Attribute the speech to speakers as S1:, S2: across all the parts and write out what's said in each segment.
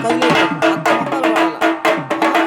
S1: కదిలేయకూడదు. మొత్తం ముక్కలు పడాల. ఆ!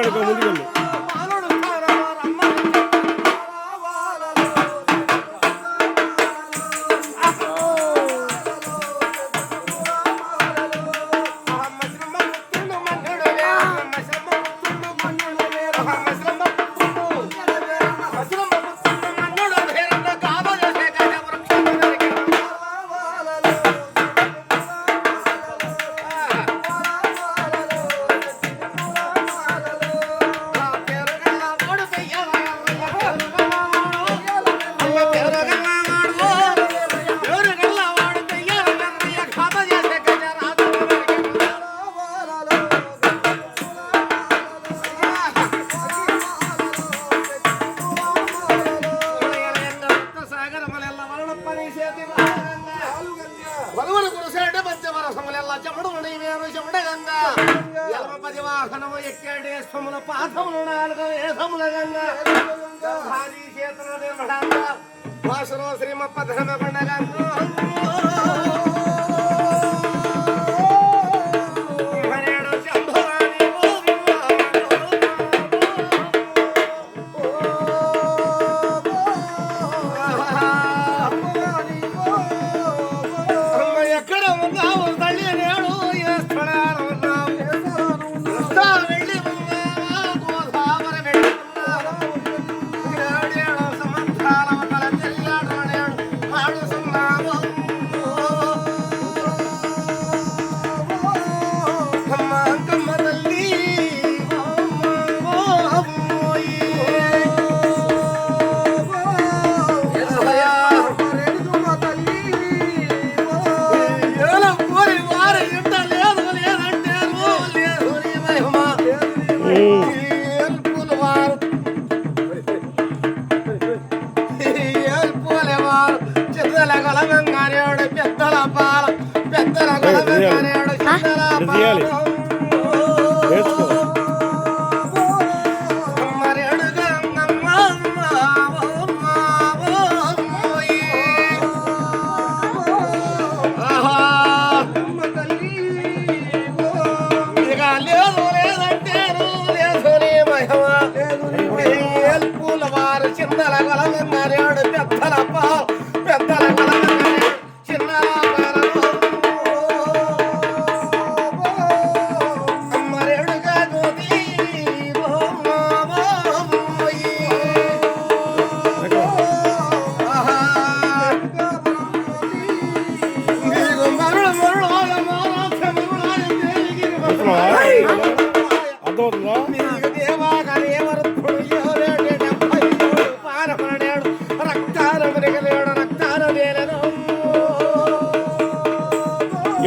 S2: ముందుకెళ్ళు ముందుకెళ్ళు.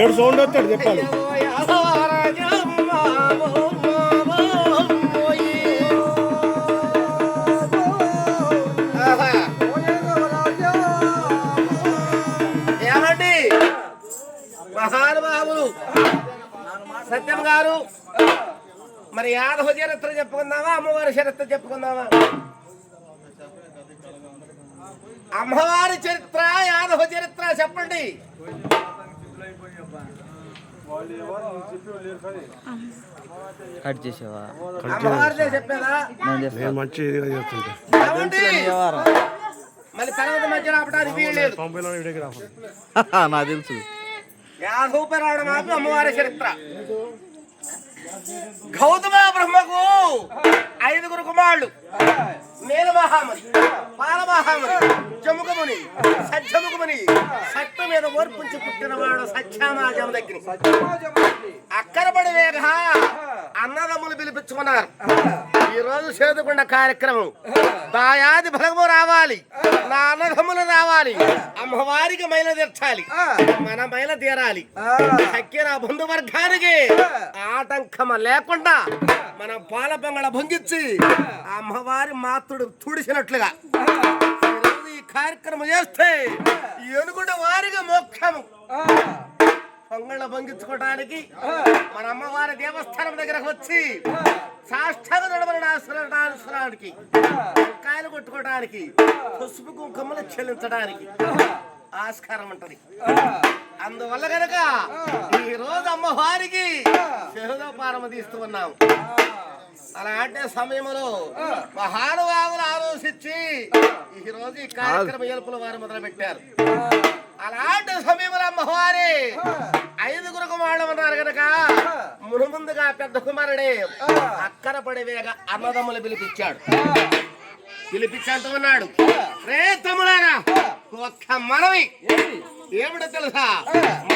S2: ఏడు సౌండ్ వస్తాడు చెప్పాలి.
S3: ఏమండి మహానుభావులు సత్యం గారు, మరి యాదవ చరిత్ర చెప్పుకుందామా అమ్మవారి చరిత్ర చెప్పుకుందామా? అమ్మవారి చరిత్ర యాదవ చరిత్ర చెప్పండి.
S1: కట్ చేసేవా?
S3: అమ్మవారిదే చెప్పేదా?
S2: మంచి
S3: మళ్ళీ తర్వాత మధ్య ఆపడానికి వీల్లేదు.
S1: నాకు తెలుసు.
S3: యాదవ పురాణం ఆపి అమ్మవారి చరిత్ర. గౌతమ బ్రహ్మకు 5 కుమారులు. నీల మహాముని, పాల మహాముని, జముఖముని, సత్యముఖముని. సత్తు మీద ఓర్పుంచి పుట్టినవాడు సత్యామాజం దగ్గర. అక్కరపడి వేగ అన్నదమ్ములు పిలిపించుకున్నారు. ఈ రోజు చేదుకున్న కార్యక్రమం దాయాది ఫలము రావాలి, నా అన్నదమ్ములు రావాలి, అమ్మవారికి మైల తీర్చాలి, మన మైల తీరాలి. చక్కెర బంధువర్గానికి ఆటంకమ లేకుండా మనం పాల పొంగళ భొంగిచ్చి అమ్మవారి మాతృడు తుడిసినట్లుగా ఈ కార్యక్రమం చేస్తే ఏనుగుండ వారిగా మోక్షము. పొంగళ్ళ భంగించుకోవడానికి మన అమ్మవారి దేవస్థానం దగ్గరకు వచ్చి సాష్టాంగ నడవడానికి, కాయలు కొట్టుకోవడానికి, పసుపు కుంకుమలు చెల్లించడానికి ఆస్కారం ఉంటది. అందువల్ల కనుక ఈ రోజు అమ్మవారికి శహదోపారం తీస్తూ ఉన్నాం. అలాంటి సమయంలో మహానుభావులు ఆలోచించి ఈ రోజు ఈ కార్యక్రమ ఏర్పుల వారు మొదలు పెట్టారు. అలాంటి సమయంలో అమ్మవారి 5 కుమారులు గనక మునుముందుగా పెద్ద కుమారుడే అక్కర పడి వేగ అన్నదమ్ములు పిలిపించంటూ ఉన్నాడు. రే తమ్ములారా, ఒక్క మనవి ఏమిటో తెలుసా?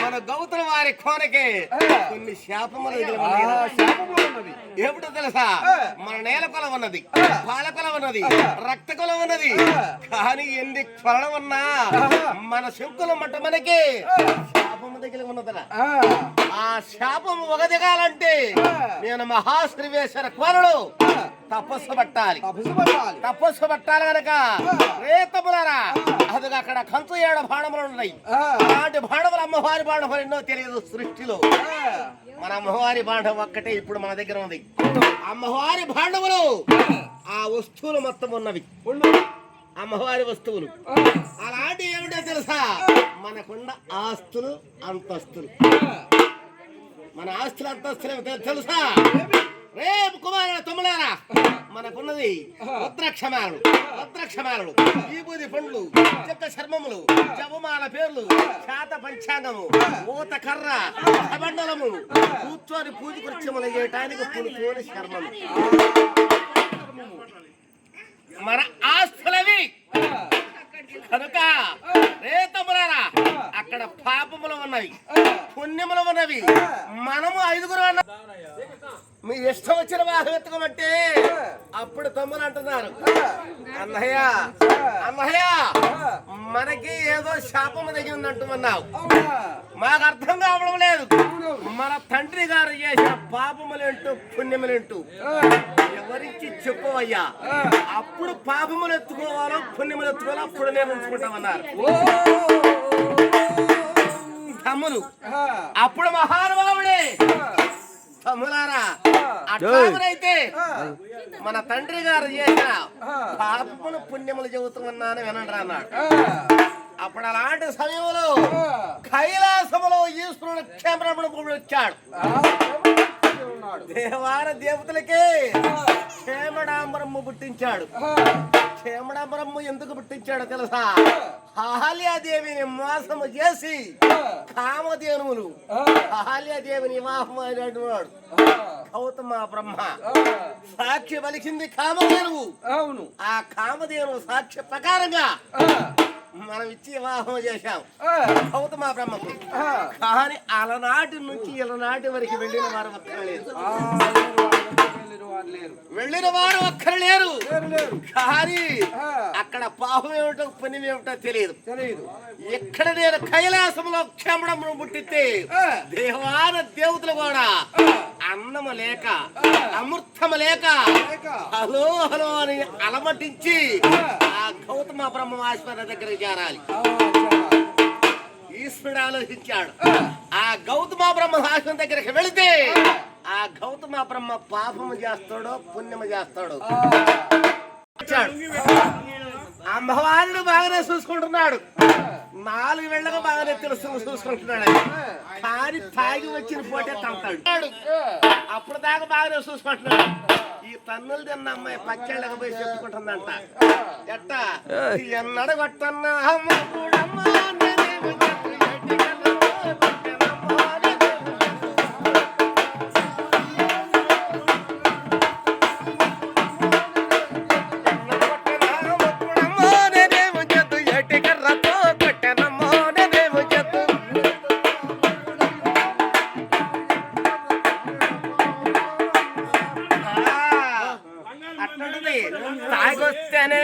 S3: మన గౌతమ వారి కోనకి కొన్ని శాపములు ఏమిటో తెలుసా? మన నేల కొల ఉన్నది, పాల కొల ఉన్నది, రక్త కొల ఉన్నది. కానీ ఎన్ని కొలం ఉన్నా మన శంకుల మట్ట మనకి శాపము దగ్గర ఉన్నదలా. ఆ శాపము ఒక దిగాలంటే నేను మహాశ్రీవేశ్వర కోనలు తపస్సు పట్టాలి కనుక రేతములారా, అది అక్కడ కంచు 7 బాణములు ఉన్నాయి. అలాంటి బాణములు అమ్మవారి బాణములు ఎన్నో తెలియదు సృష్టిలో. మన అమ్మవారి బాండం ఒక్కటే ఇప్పుడు మన దగ్గర ఉంది. అమ్మవారి బాండములు ఆ వస్తువులు మొత్తం ఉన్నవి, అమ్మవారి వస్తువులు. అలాంటి ఏమిటో తెలుసా? మనకున్న ఆస్తులు అంతస్తులు. మన ఆస్తులు అంతస్తులు తెలుసా? రేపు కుమారుడు తమ్ములారా, మనకున్నది వస్త్రక్షమాలు, ఈబూది పండ్లు, చెక్క చర్మములు, జవమాల పేర్లు, శాత పంచాంగము, ఊత కర్ర, కబండలము, కూర్చొని పూజ కృత్యములు చేయటానికి పులుతోని చర్మము. మన ఆస్తులవి కనుక రేతములారా, అక్కడ పాపములు ఉన్నవి, పుణ్యములు ఉన్నవి. మనము 5 మీ ఇష్టం వచ్చిన వాహనం ఎత్తుకోమంటే అప్పుడు తమ్ములు అంటున్నారు, అన్నయ్య మనకి ఏదో శాపము తగిలిందంటున్నావు. మాకు అర్థం కావడం లేదు. మన తండ్రి గారు చేసిన పాపములేంటూ పుణ్యములేంటూ ఎవరించి చెప్పవయ్యా. అప్పుడు పాపములు ఎత్తుకోవాలో పుణ్యములు ఎత్తుకోవాలో అప్పుడు నేను ఉంచుకుంటామన్నారు తమ్ములు. అప్పుడు మహానుభావుడే తమ్ములారా, అట్లాగైతే మన తండ్రి గారు చేసిన పాపములు పుణ్యములు చెబుతున్నాను వినండి అన్నాడు. అప్పుడు అలాంటి సమయంలో కైలాసములో ఈశ్వరుడు క్షేమబ్రహ్మణుడు వచ్చాడు. దేవార దేవతలకే క్షేమడాంబరమ్మ పుట్టించాడు. క్షేమడాంబరమ్మ ఎందుకు పుట్టించాడో తెలుసా? అహల్యాదేవిని మోసము చేసి కామధేనువులు అహల్యాదేవిని వివాహం అయినటువంటి గౌతమ బ్రహ్మ సాక్షి పలికింది కామధేనువు. అవును, ఆ కామధేనువు సాక్షి ప్రకారంగా మనం ఇచ్చి వివాహం చేశాం గౌతమ బ్రహ్మకు. కానీ అలనాటి నుంచి ఇలనాటి వరకు వెళ్ళిన వారు ఒక్కరు లేరు. కానీ అక్కడ పాపం ఏమిటో పుణ్యం ఏమిటో తెలియదు. ఎక్కడ నేను కైలాసంలో క్షమణమును పుట్టితే దేవాన దేవతలు కూడా అన్నము లేక అమృతము లేక హలో హలో అని అలమటించి ఆ గౌతమ బ్రహ్మ ఆశ్వర దగ్గరికి చేరాలి. ఈశ్వరుడు ఆలోచించాడు. ఆ గౌతమ బ్రహ్మ ఆశ్వరం దగ్గరికి వెళితే ఆ గౌతమ బ్రహ్మ పాపము చేస్తాడో పుణ్యము చేస్తాడో. అమ్మవారిని బాగానే చూసుకుంటున్నాడు. 4 వేళ్లకు బాగానే చూసుకుంటున్నాడు. కానీ తాగి వచ్చిన పోటే తంతాడు. అప్పుడు దాకా బాగానే చూసుకుంటున్నాడు. ఈ తన్నులు తిన్న అమ్మాయి పచ్చేళ్ళకి పోయి చెప్పుకుంటుందంట. ఎట్టా ఎన్నడ కొట్టన్నా అమ్మ కూడమ్మ తాగొస్తేనే